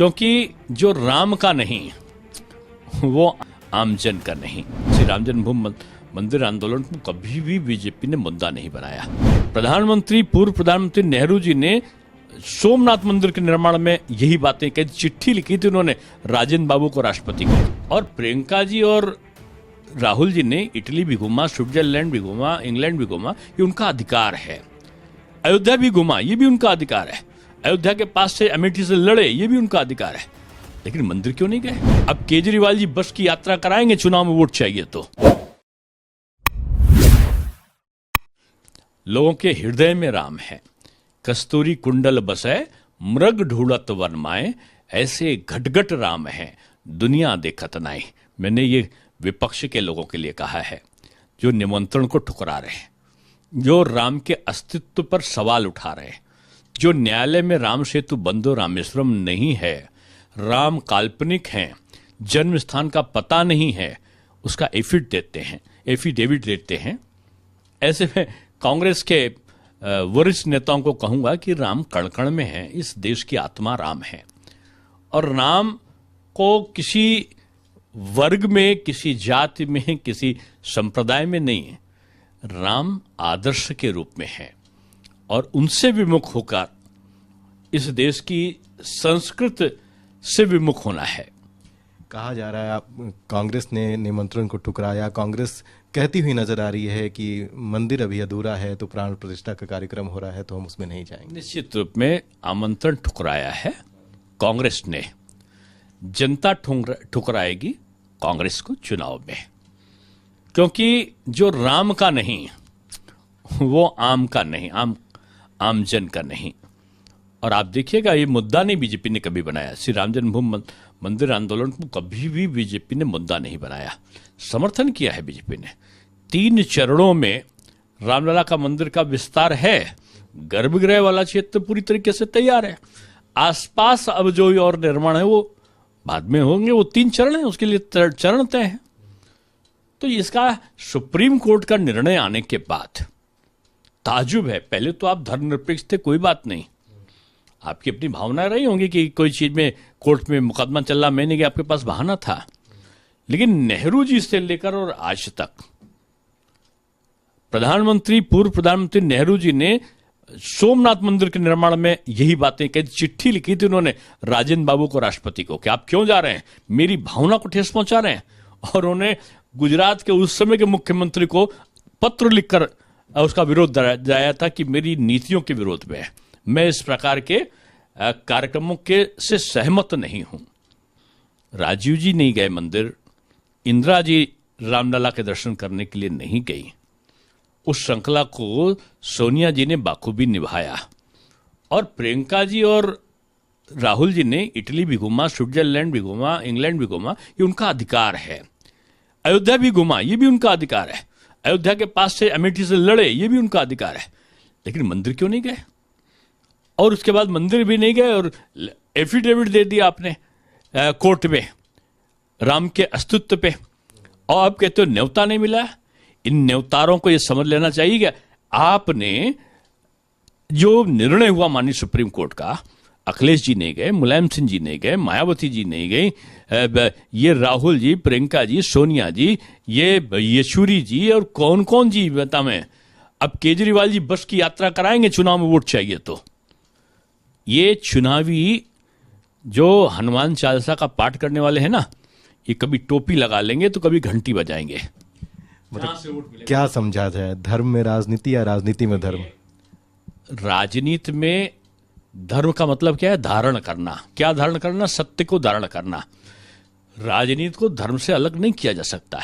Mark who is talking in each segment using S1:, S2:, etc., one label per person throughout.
S1: क्योंकि जो राम का नहीं वो आमजन का नहीं। श्री राम जन्मभूमि मंदिर आंदोलन को कभी भी बीजेपी ने मुद्दा नहीं बनाया। पूर्व प्रधानमंत्री नेहरू जी ने सोमनाथ मंदिर के निर्माण में यही बातें कही, चिट्ठी लिखी थी उन्होंने राजेंद्र बाबू को, राष्ट्रपति को। और प्रियंका जी और राहुल जी ने इटली भी घूमा, स्विट्जरलैंड भी घूमा, इंग्लैंड भी घूमा, ये उनका अधिकार है। अयोध्या भी घूमा, ये भी उनका अधिकार है। अयोध्या के पास से अमेठी से लड़े, ये भी उनका अधिकार है। लेकिन मंदिर क्यों नहीं गए? अब केजरीवाल जी बस की यात्रा कराएंगे चुनाव में वोट चाहिए तो। लोगों के हृदय में राम है, कस्तूरी कुंडल बसै, मृग ढूढ़त वन माए, ऐसे घटघट राम है, दुनिया देखत नाई। मैंने ये विपक्ष के लोगों के लिए कहा है जो निमंत्रण को ठुकरा रहे हैं, जो राम के अस्तित्व पर सवाल उठा रहे हैं, जो न्यायालय में राम सेतु बंदो रामेश्वरम नहीं है, राम काल्पनिक हैं, जन्म स्थान का पता नहीं है, उसका एफिडेविट देते हैं। ऐसे में कांग्रेस के वरिष्ठ नेताओं को कहूंगा कि राम कण कण में है, इस देश की आत्मा राम है। और राम को किसी वर्ग में, किसी जाति में, किसी संप्रदाय में नहीं है, राम आदर्श के रूप में है। और उनसे विमुख होकर इस देश की संस्कृति से विमुख होना है।
S2: कहा जा रहा है कांग्रेस ने निमंत्रण को ठुकराया। कांग्रेस कहती हुई नजर आ रही है कि मंदिर अभी अधूरा है तो प्राण प्रतिष्ठा का कार्यक्रम हो रहा है तो हम उसमें नहीं जाएंगे।
S1: निश्चित रूप में आमंत्रण ठुकराया है कांग्रेस ने। जनता ठुकराएगी कांग्रेस को चुनाव में, क्योंकि जो राम का नहीं वो आम का नहीं, आमजन का नहीं। और आप देखिएगा ये मुद्दा नहीं बीजेपी ने कभी बनाया। श्री राम जन्मभूमि मंदिर आंदोलन को कभी भी बीजेपी ने मुद्दा नहीं बनाया। समर्थन किया है बीजेपी ने। 3 चरणों में रामलला का मंदिर का विस्तार है। गर्भगृह वाला क्षेत्र पूरी तरीके से तैयार है। आसपास अब जो और निर्माण है वो बाद में होंगे। वो 3 चरण है, उसके लिए चरण तय है। तो इसका सुप्रीम कोर्ट का निर्णय आने के बाद ताजुब है। पहले तो आप धर्मनिरपेक्ष थे, कोई बात नहीं, आपकी अपनी भावनाएं रही होंगी कि कोई चीज में कोर्ट में मुकदमा चल रहा, मैंने कि आपके पास बहाना था। लेकिन नेहरू जी से लेकर और आज तक पूर्व प्रधानमंत्री नेहरू जी ने सोमनाथ मंदिर के निर्माण में यही बातें कही, चिट्ठी लिखी थी उन्होंने राजेंद्र बाबू को, राष्ट्रपति को, कि आप क्यों जा रहे हैं, मेरी भावना को ठेस पहुंचा रहे हैं। और उन्हें गुजरात के उस समय के मुख्यमंत्री को पत्र लिखकर उसका विरोध दर्शाया था कि मेरी नीतियों के विरोध में है, मैं इस प्रकार के कार्यक्रमों के से सहमत नहीं हूं। राजीव जी नहीं गए मंदिर, इंदिरा जी रामलला के दर्शन करने के लिए नहीं गई। उस श्रृंखला को सोनिया जी ने बाखूबी निभाया। और प्रियंका जी और राहुल जी ने इटली भी घूमा, स्विट्जरलैंड भी घूमा, इंग्लैंड भी घूमा, ये उनका अधिकार है। अयोध्या भी घूमा, ये भी उनका अधिकार है। अयोध्या के पास से अमेठी से लड़े, ये भी उनका अधिकार है। लेकिन मंदिर क्यों नहीं गए? और उसके बाद मंदिर भी नहीं गए और एफिडेविट दे दिया आपने कोर्ट में राम के अस्तित्व पे। और आप कहते हो न्योता नहीं मिला। इन न्योतारों को यह समझ लेना चाहिए कि आपने जो निर्णय हुआ माननीय सुप्रीम कोर्ट का, अखिलेश जी नहीं गए, मुलायम सिंह जी नहीं गए, मायावती जी नहीं गई, ये राहुल जी, प्रियंका जी, सोनिया जी, ये येचुरी जी और कौन कौन जी बता मैं। अब केजरीवाल जी बस की यात्रा कराएंगे चुनाव में वोट चाहिए तो। ये चुनावी जो हनुमान चालीसा का पाठ करने वाले हैं ना, ये कभी टोपी लगा लेंगे तो कभी घंटी बजाएंगे।
S2: मतलब क्या समझा जाए, धर्म में राजनीति या राजनीति में धर्म?
S1: राजनीति में धर्म का मतलब क्या है? धारण करना। क्या धारण करना? सत्य को धारण करना। राजनीति को धर्म से अलग नहीं किया जा सकता,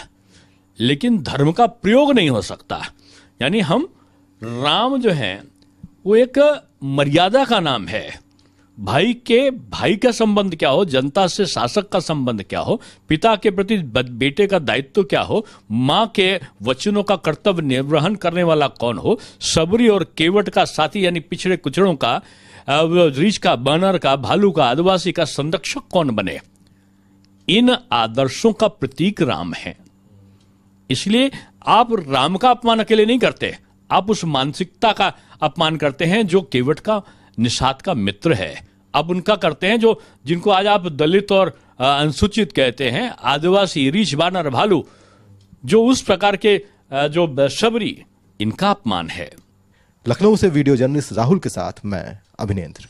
S1: लेकिन धर्म का प्रयोग नहीं हो सकता। यानी हम राम जो है वो एक मर्यादा का नाम है। भाई का संबंध क्या हो, जनता से शासक का संबंध क्या हो, पिता के प्रति बेटे का दायित्व क्या हो, मां के वचनों का कर्तव्य निर्वहन करने वाला कौन हो, सबरी और केवट का साथी यानी पिछड़े कुचड़ों का, रीछ का, बानर का, भालू का, आदिवासी का संरक्षक कौन बने। इन आदर्शों का प्रतीक राम है। इसलिए आप राम का अपमान अकेले नहीं करते, आप उस मानसिकता का अपमान करते हैं जो केवट का, निषाद का मित्र है। आप उनका करते हैं जो जिनको आज आप दलित और अनुसूचित कहते हैं, आदिवासी, रीछ बानर, भालू, जो उस प्रकार के जो शबरी, इनका अपमान है।
S2: लखनऊ से वीडियो जर्नलिस्ट राहुल के साथ मैं अभिनेंद्र।